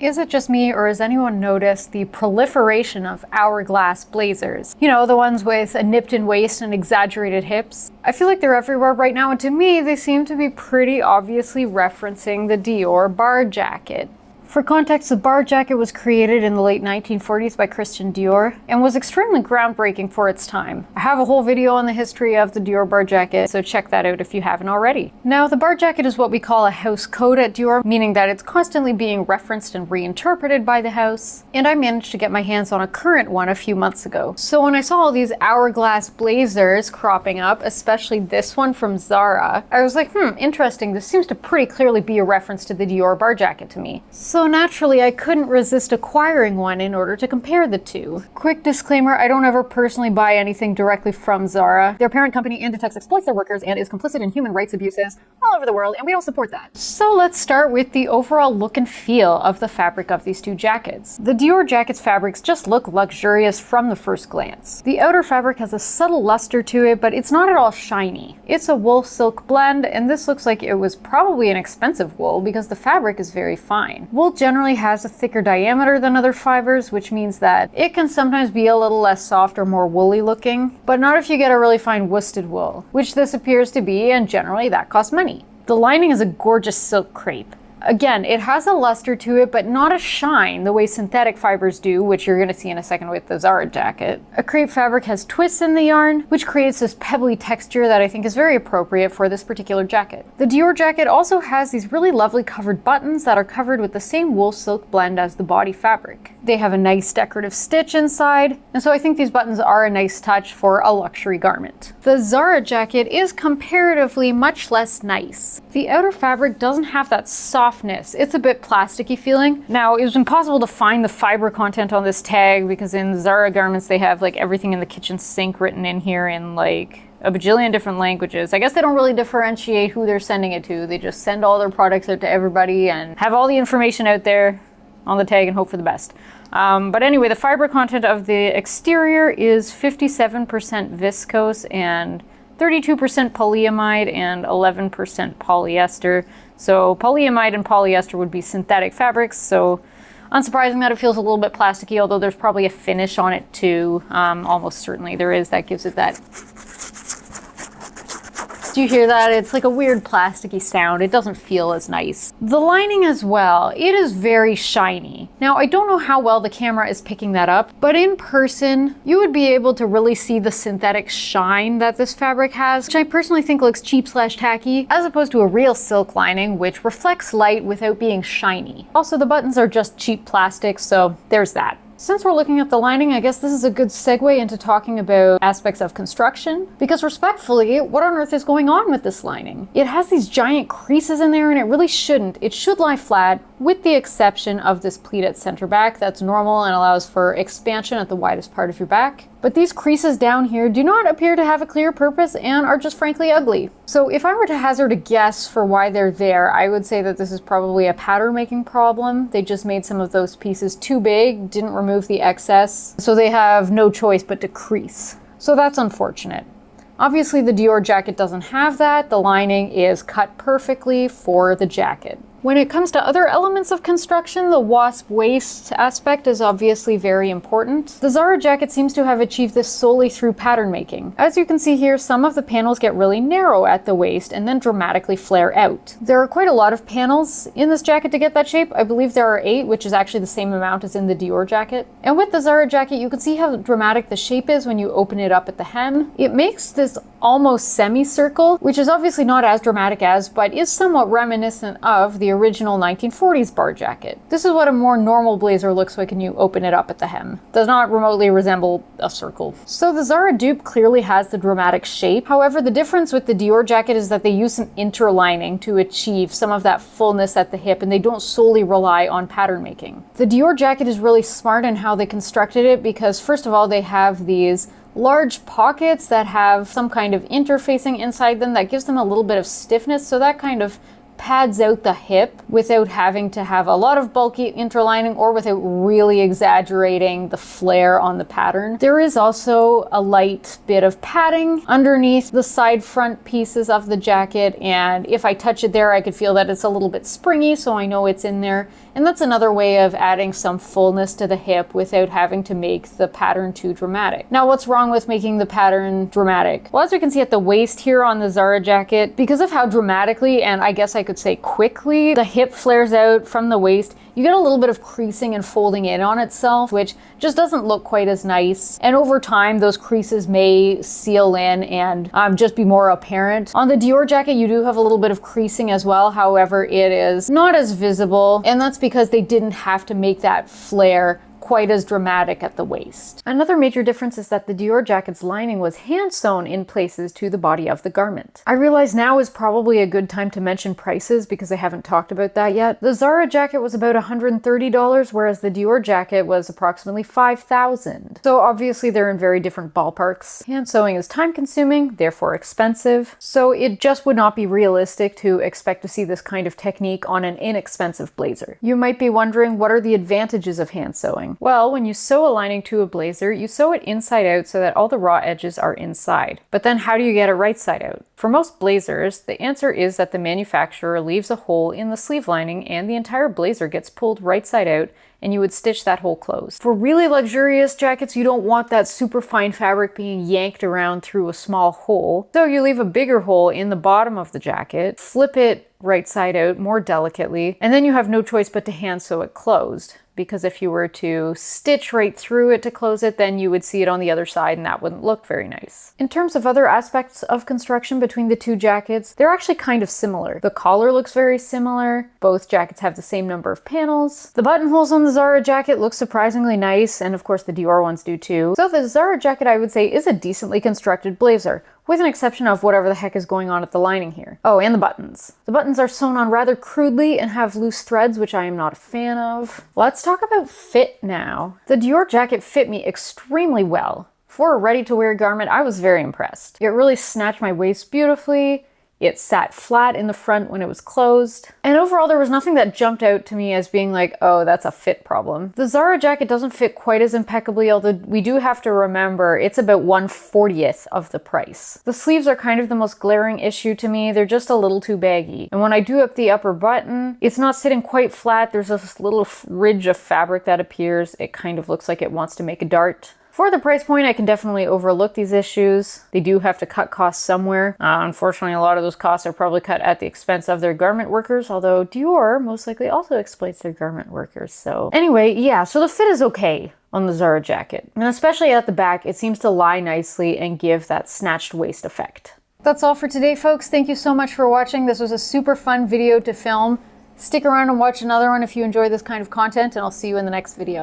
Is it just me, or has anyone noticed the proliferation of hourglass blazers? You know, the ones with a nipped-in waist and exaggerated hips? I feel like they're everywhere right now, and to me, they seem to be pretty obviously referencing the Dior bar jacket. For context, the bar jacket was created in the late 1940s by Christian Dior and was extremely groundbreaking for its time. I have a whole video on the history of the Dior bar jacket, so check that out if you haven't already. Now, the bar jacket is what we call a house code at Dior, meaning that it's constantly being referenced and reinterpreted by the house, and I managed to get my hands on a current one a few months ago. So when I saw all these hourglass blazers cropping up, especially this one from Zara, I was like, interesting, this seems to pretty clearly be a reference to the Dior bar jacket to me. So naturally, I couldn't resist acquiring one in order to compare the two. Quick disclaimer, I don't ever personally buy anything directly from Zara. Their parent company Inditex exploits their workers and is complicit in human rights abuses all over the world, and we don't support that. So let's start with the overall look and feel of the fabric of these two jackets. The Dior jacket's fabrics just look luxurious from the first glance. The outer fabric has a subtle luster to it, but it's not at all shiny. It's a wool silk blend, and this looks like it was probably an expensive wool because the fabric is very fine. Wool generally has a thicker diameter than other fibers, which means that it can sometimes be a little less soft or more woolly looking, but not if you get a really fine worsted wool, which this appears to be, and generally that costs money. The lining is a gorgeous silk crepe. Again, it has a luster to it, but not a shine the way synthetic fibers do, which you're going to see in a second with the Zara jacket. A crepe fabric has twists in the yarn, which creates this pebbly texture that I think is very appropriate for this particular jacket. The Dior jacket also has these really lovely covered buttons that are covered with the same wool silk blend as the body fabric. They have a nice decorative stitch inside, and so I think these buttons are a nice touch for a luxury garment. The Zara jacket is comparatively much less nice. The outer fabric doesn't have that softness. It's a bit plasticky feeling. Now, it was impossible to find the fiber content on this tag because in Zara garments they have like everything in the kitchen sink written in here in like a bajillion different languages. I guess they don't really differentiate who they're sending it to. They just send all their products out to everybody and have all the information out there on the tag and hope for the best. But anyway, the fiber content of the exterior is 57% viscose and 32% polyamide and 11% polyester. So polyamide and polyester would be synthetic fabrics, so unsurprising that it feels a little bit plasticky, although there's probably a finish on it too. Almost certainly there is, that gives it that. Do you hear that? It's like a weird plasticky sound. It doesn't feel as nice. The lining as well, it is very shiny. Now, I don't know how well the camera is picking that up, but in person, you would be able to really see the synthetic shine that this fabric has, which I personally think looks cheap/tacky, as opposed to a real silk lining, which reflects light without being shiny. Also, the buttons are just cheap plastic, so there's that. Since we're looking at the lining, I guess this is a good segue into talking about aspects of construction, because respectfully, what on earth is going on with this lining? It has these giant creases in there and it really shouldn't. It should lie flat, with the exception of this pleat at center back that's normal and allows for expansion at the widest part of your back. But these creases down here do not appear to have a clear purpose and are just frankly ugly. So if I were to hazard a guess for why they're there, I would say that this is probably a pattern making problem. They just made some of those pieces too big, didn't remove the excess, so they have no choice but to crease. So that's unfortunate. Obviously the Dior jacket doesn't have that. The lining is cut perfectly for the jacket. When it comes to other elements of construction, the wasp waist aspect is obviously very important. The Zara jacket seems to have achieved this solely through pattern making. As you can see here, some of the panels get really narrow at the waist and then dramatically flare out. There are quite a lot of panels in this jacket to get that shape. I believe there are 8, which is actually the same amount as in the Dior jacket. And with the Zara jacket, you can see how dramatic the shape is when you open it up at the hem. It makes this almost semicircle, which is obviously not as dramatic as, but is somewhat reminiscent of the original 1940s bar jacket. This is what a more normal blazer looks like when you open it up at the hem. Does not remotely resemble a circle. So the Zara dupe clearly has the dramatic shape. However, the difference with the Dior jacket is that they use an interlining to achieve some of that fullness at the hip, and they don't solely rely on pattern making. The Dior jacket is really smart in how they constructed it because first of all, they have these large pockets that have some kind of interfacing inside them that gives them a little bit of stiffness, so that kind of pads out the hip without having to have a lot of bulky interlining or without really exaggerating the flare on the pattern. There is also a light bit of padding underneath the side front pieces of the jacket, and if I touch it there, I could feel that it's a little bit springy, so I know it's in there. And that's another way of adding some fullness to the hip without having to make the pattern too dramatic. Now, what's wrong with making the pattern dramatic? Well, as we can see at the waist here on the Zara jacket, because of how dramatically, and I guess I could say quickly, the hip flares out from the waist, you get a little bit of creasing and folding in on itself, which just doesn't look quite as nice. And over time, those creases may seal in and just be more apparent. On the Dior jacket, you do have a little bit of creasing as well. However, it is not as visible, and that's because they didn't have to make that flare quite as dramatic at the waist. Another major difference is that the Dior jacket's lining was hand sewn in places to the body of the garment. I realize now is probably a good time to mention prices because I haven't talked about that yet. The Zara jacket was about $130, whereas the Dior jacket was approximately $5,000. So obviously they're in very different ballparks. Hand sewing is time consuming, therefore expensive. So it just would not be realistic to expect to see this kind of technique on an inexpensive blazer. You might be wondering, what are the advantages of hand sewing? Well, when you sew a lining to a blazer, you sew it inside out so that all the raw edges are inside. But then how do you get it right side out? For most blazers, the answer is that the manufacturer leaves a hole in the sleeve lining and the entire blazer gets pulled right side out, and you would stitch that hole closed. For really luxurious jackets, you don't want that super fine fabric being yanked around through a small hole. So you leave a bigger hole in the bottom of the jacket, flip it right side out more delicately, and then you have no choice but to hand sew it closed. Because if you were to stitch right through it to close it, then you would see it on the other side and that wouldn't look very nice. In terms of other aspects of construction between the two jackets, they're actually kind of similar. The collar looks very similar. Both jackets have the same number of panels. The buttonholes on the Zara jacket look surprisingly nice, and of course the Dior ones do too. So the Zara jacket, I would say, is a decently constructed blazer, with an exception of whatever the heck is going on at the lining here. Oh, and the buttons. The buttons are sewn on rather crudely and have loose threads, which I am not a fan of. Let's talk about fit now. The Dior jacket fit me extremely well. For a ready-to-wear garment, I was very impressed. It really snatched my waist beautifully. It sat flat in the front when it was closed. And overall, there was nothing that jumped out to me as being like, oh, that's a fit problem. The Zara jacket doesn't fit quite as impeccably, although we do have to remember it's about 1/40th of the price. The sleeves are kind of the most glaring issue to me. They're just a little too baggy. And when I do up the upper button, it's not sitting quite flat. There's this little ridge of fabric that appears. It kind of looks like it wants to make a dart. For the price point, I can definitely overlook these issues. They do have to cut costs somewhere. Unfortunately, a lot of those costs are probably cut at the expense of their garment workers, although Dior most likely also exploits their garment workers. So anyway, yeah, so the fit is okay on the Zara jacket. And especially at the back, it seems to lie nicely and give that snatched waist effect. That's all for today, folks. Thank you so much for watching. This was a super fun video to film. Stick around and watch another one if you enjoy this kind of content, and I'll see you in the next video.